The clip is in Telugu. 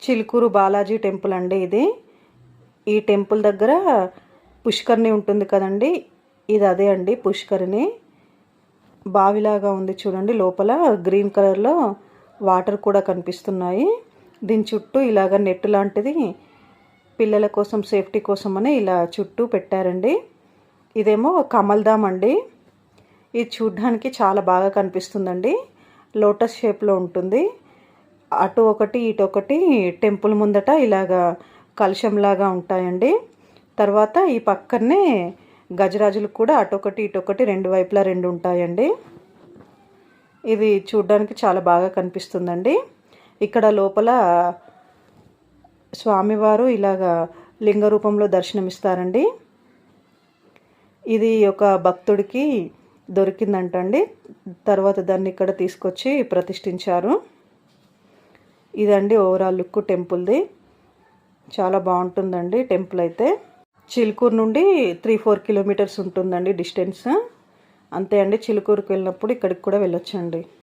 చిలుకూరు బాలాజీ టెంపుల్ అండి ఇది. ఈ టెంపుల్ దగ్గర పుష్కరిణి ఉంటుంది కదండి, ఇది అదే అండి పుష్కరిణి. బావిలాగా ఉంది చూడండి, లోపల గ్రీన్ కలర్లో వాటర్ కూడా కనిపిస్తున్నాయి. దీని చుట్టూ ఇలాగ నెట్ లాంటిది పిల్లల కోసం సేఫ్టీ కోసం అని ఇలా చుట్టూ పెట్టారండి. ఇదేమో కమల్ధామ్ అండి. ఇది చూడ్డానికి చాలా బాగా కనిపిస్తుందండి, లోటస్ షేప్లో ఉంటుంది. అటు ఒకటి ఇటు ఒకటి టెంపుల్ ముందట ఇలాగా కలశంలాగా ఉంటాయండి. తర్వాత ఈ పక్కనే గజరాజులు కూడా అటొకటి ఇటొకటి రెండు వైపులా రెండు ఉంటాయండి. ఇది చూడ్డానికి చాలా బాగా కనిపిస్తుందండి. ఇక్కడ లోపల స్వామివారు ఇలాగా లింగ రూపంలో దర్శనమిస్తారండి. ఇది ఒక భక్తుడికి దొరికిందంటండి, తర్వాత దాన్ని ఇక్కడ తీసుకొచ్చి ప్రతిష్ఠించారు. ఇదండి ఓవరాల్ లుక్ టెంపుల్ది. చాలా బాగుంటుందండి టెంపుల్ అయితే. చిలుకూరు నుండి 3-4 కిలోమీటర్స్ ఉంటుందండి డిస్టెన్స్. అంతే అండి, చిలుకూరుకి వెళ్ళినప్పుడు ఇక్కడికి కూడా వెళ్ళొచ్చండి.